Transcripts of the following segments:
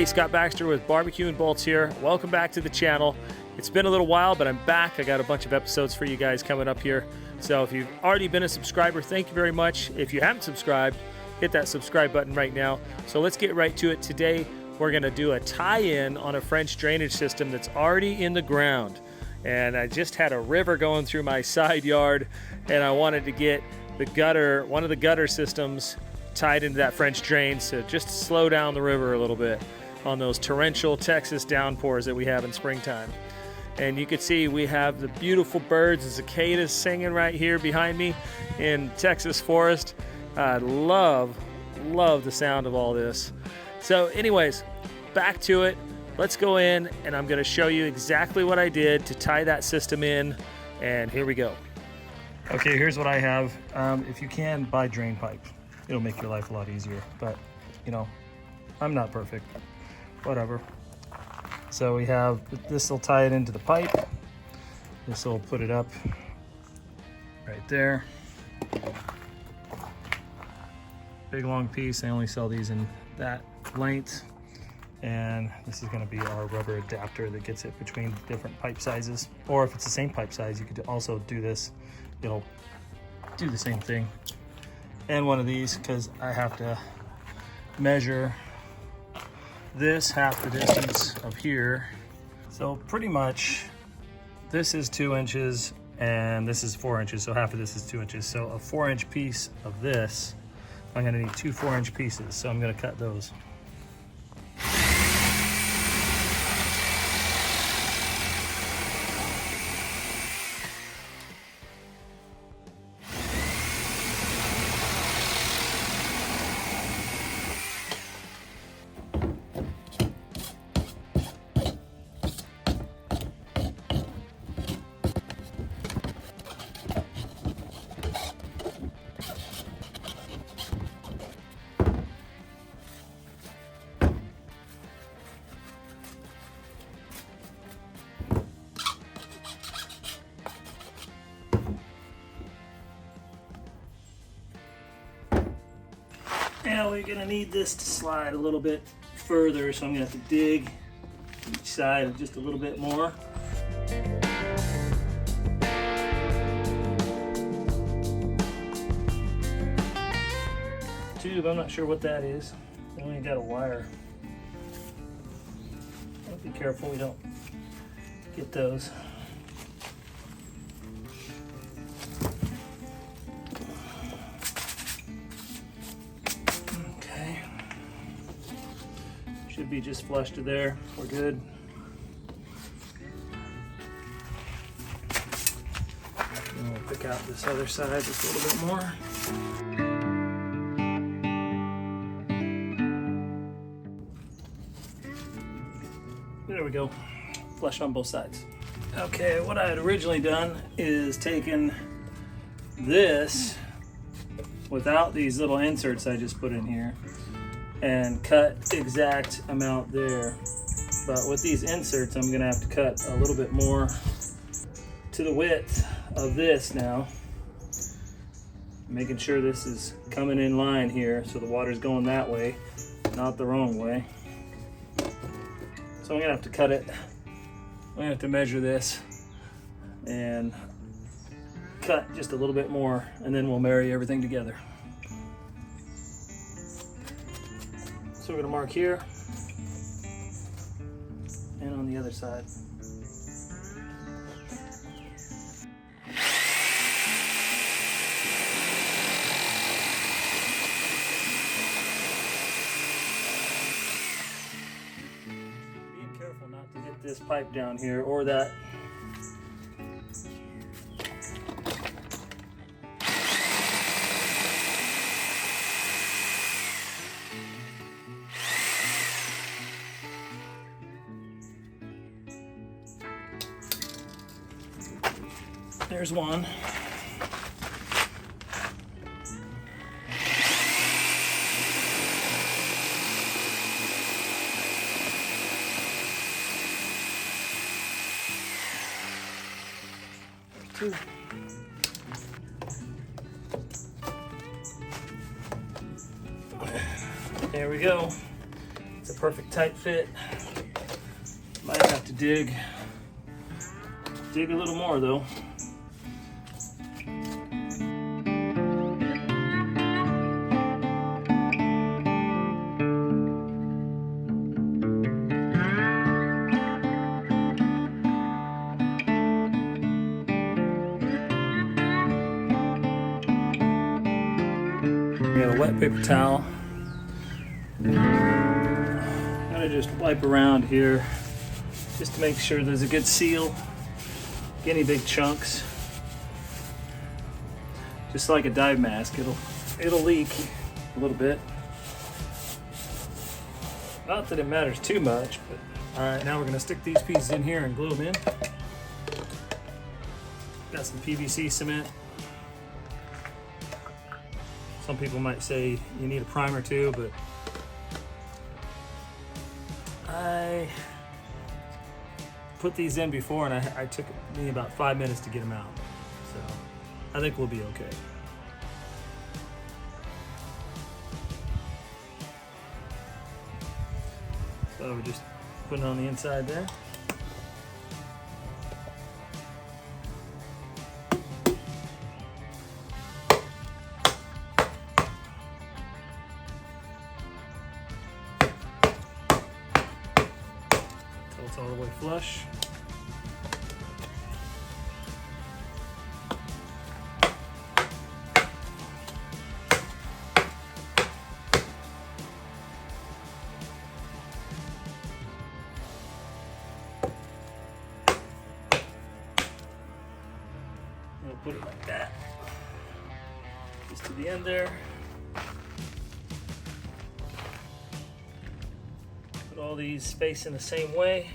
Hey, Scott Baxter with Barbecue and Bolts here. Welcome back to the channel. It's been a little while, but I'm back. I got a bunch of episodes for you guys coming up here. So if you've already been a subscriber, thank you very much. If you haven't subscribed, hit that subscribe button right now. So let's get right to it. Today, we're gonna do a tie-in on a French drainage system that's already in the ground. And I just had a river going through my side yard, and I wanted to get the gutter, one of the gutter systems tied into that French drain, so just slow down the river a little bit on those torrential Texas downpours that we have in springtime. And you can see we have the beautiful birds and cicadas singing right here behind me in Texas forest. I love the sound of all this. So anyways, back to it. Let's go in and I'm gonna show you exactly what I did to tie that system in, and here we go. Okay, here's what I have. If you can, buy drain pipe. It'll make your life a lot easier, but you know, I'm not perfect, whatever. So we have, this will tie it into the pipe. This will put it up right there. Big long piece, I only sell these in that length. And this is gonna be our rubber adapter that gets it between different pipe sizes. Or if it's the same pipe size, you could also do this. It'll do the same thing. And one of these, because I have to measure this half the distance of here. So pretty much this is 2 inches and this is 4 inches, so half of this is 2 inches. So a 4-inch piece of this, I'm gonna need 2 4-inch pieces, so I'm gonna cut those. Now we're gonna need this to slide a little bit further, so I'm gonna have to dig each side just a little bit more. Tube, I'm not sure what that is. I only got a wire. I'll be careful we don't get those. Should be just flush to there. We're good. And we'll pick out this other side just a little bit more. There we go. Flush on both sides. Okay, what I had originally done is taken this without these little inserts I just put in here and cut exact amount there. But with these inserts, I'm gonna have to cut a little bit more to the width of this now. Making sure this is coming in line here so the water's going that way, not the wrong way. So I'm gonna have to cut it. I'm gonna have to measure this and cut just a little bit more, and then we'll marry everything together. So we're gonna mark here and on the other side. Being careful not to hit this pipe down here or that. There's one. There's 2. There we go. It's a perfect tight fit. Might have to dig a little more though. We got a wet paper towel. Gotta just wipe around here just to make sure there's a good seal. Any big chunks. Just like a dive mask, it'll leak a little bit. Not that it matters too much, but all right, now we're gonna stick these pieces in here and glue them in. Got some PVC cement. Some people might say you need a primer too, but I put these in before and I took me about 5 minutes to get them out. So I think we'll be okay. So we're just putting it on the inside there. It's all the way flush. We'll put it like that, just to the end there. Put all these facing the same way.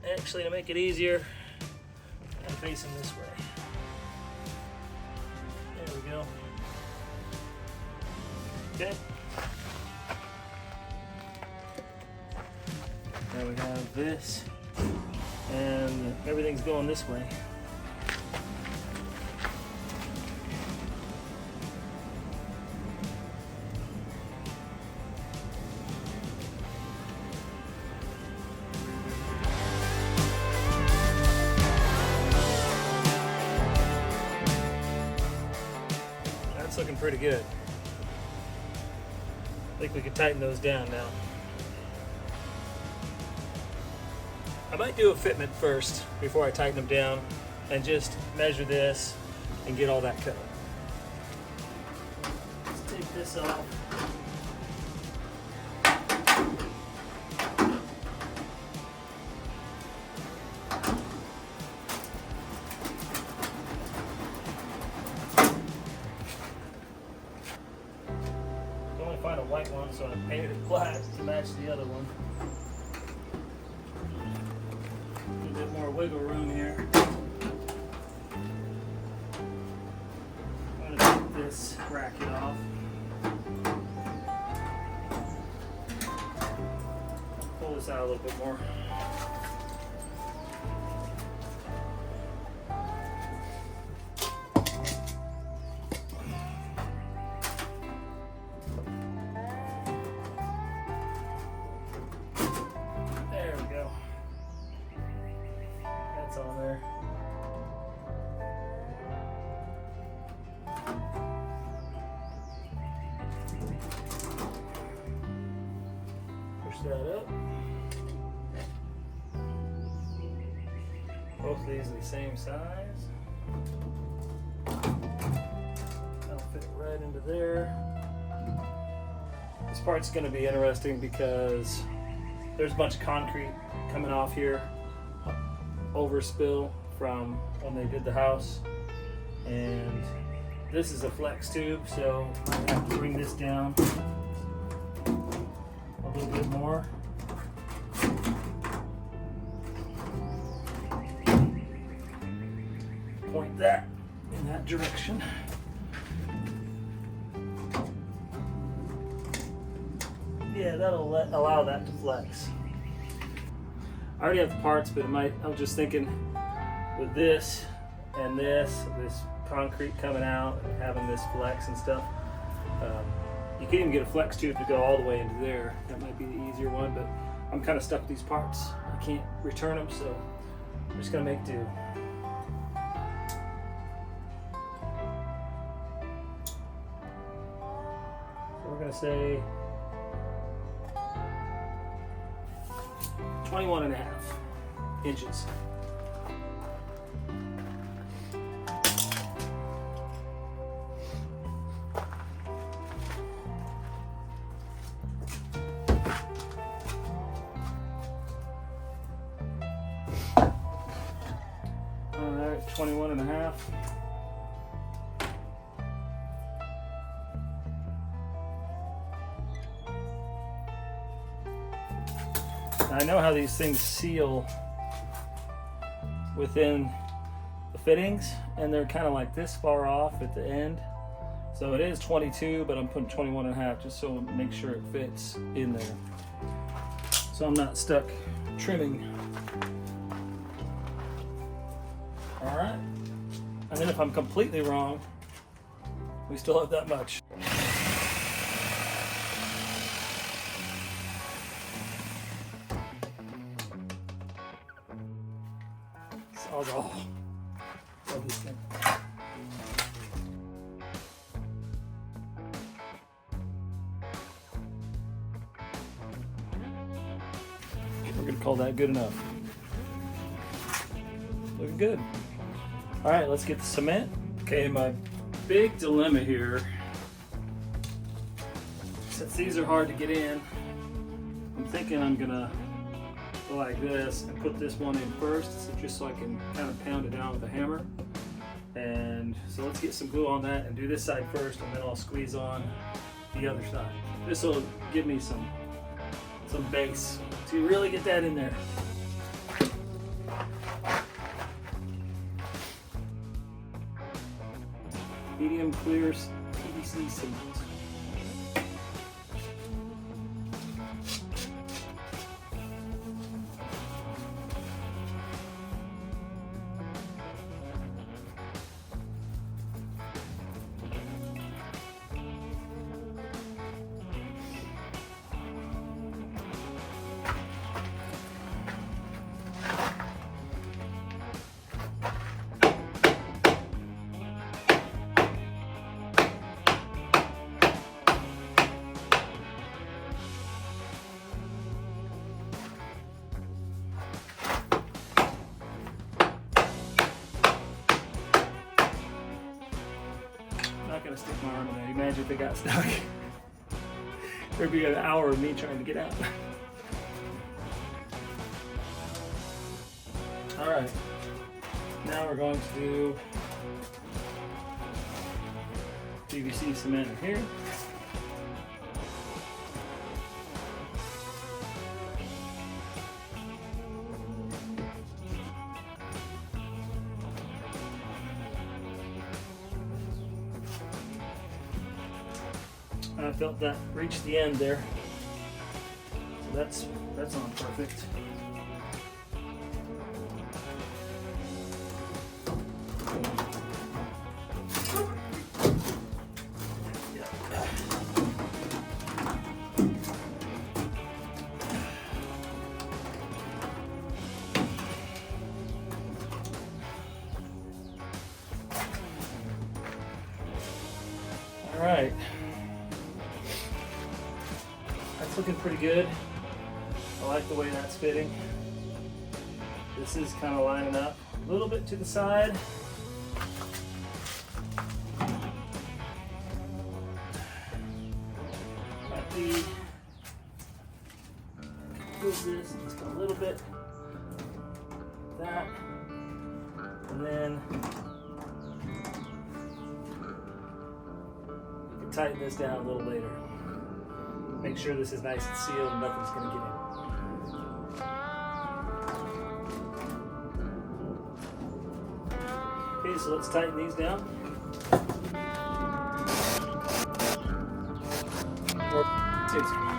Actually, to make it easier, I'm facing this way. There we go. Okay. Now we have this, and everything's going this way. Looking pretty good. I think we can tighten those down now. I might do a fitment first before I tighten them down and just measure this and get all that cut. Let's take this off. Find a white one, so I painted it black to match the other one. A little bit more wiggle room here. I'm going to take this bracket off. Pull this out a little bit more. On there. Push that up. Both of these are the same size. That'll fit right into there. This part's going to be interesting because there's a bunch of concrete coming off here. Overspill from when they did the house, and this is a flex tube, so I have to bring this down a little bit more. Point that in that direction. Yeah, that'll allow that to flex. I already have the parts, but I was just thinking with this and this concrete coming out and having this flex and stuff, You can even get a flex tube to go all the way into there. That might be the easier one, but I'm kind of stuck with these parts. I can't return them, so I'm just gonna make do. So we're gonna say 21.5 inches. All right, 21.5. I know how these things seal within the fittings, and they're kind of like this far off at the end. So it is 22, but I'm putting 21.5 just so make sure it fits in there. So I'm not stuck trimming. All right. And then if I'm completely wrong, we still have that much. Oh, love this thing. We're gonna call that good enough. Looking good. All right, let's get the cement. Okay, my big dilemma here, since these are hard to get in, I'm thinking I'm gonna go like this and put this one in first, so just so I can kind of pound it down with a hammer. And so let's get some glue on that and do this side first, and then I'll squeeze on the other side. This will give me some base to really get that in there. Medium clear PVC cement. Not gonna stick my arm in there. Imagine if it got stuck. There'd be an hour of me trying to get out. All right, now we're going to do PVC cement in here. I felt that reach the end there, so that's on perfect. All right. That's looking pretty good. I like the way that's fitting. This is kind of lining up a little bit to the side. Might be move this just a little bit. That, and then you can tighten this down a little later. Make sure this is nice and sealed and nothing's going to get in. Okay, so let's tighten these down.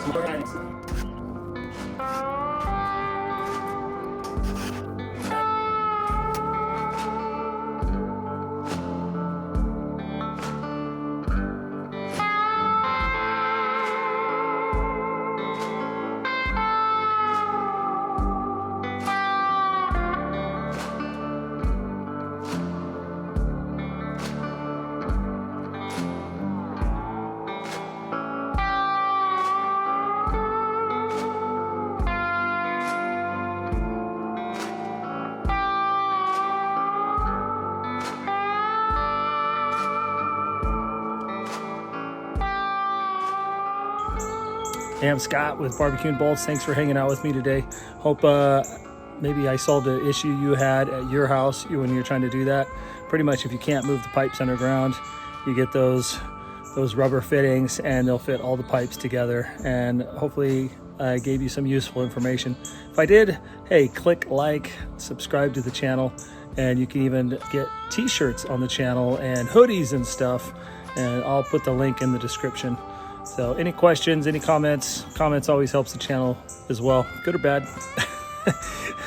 Some more tightness. Hey, I'm Scott with Barbecue and Bolts. Thanks for hanging out with me today. Hope maybe I solved an issue you had at your house when you're trying to do that. Pretty much if you can't move the pipes underground, you get those rubber fittings and they'll fit all the pipes together. And hopefully I gave you some useful information. If I did, hey, click like, subscribe to the channel, and you can even get t-shirts on the channel and hoodies and stuff. And I'll put the link in the description. So any questions, any comments always helps the channel as well, good or bad.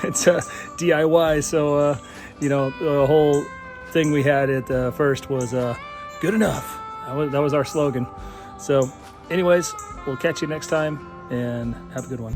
It's a DIY, so you know, the whole thing we had at first was good enough. That was our slogan. So anyways, we'll catch you next time and have a good one.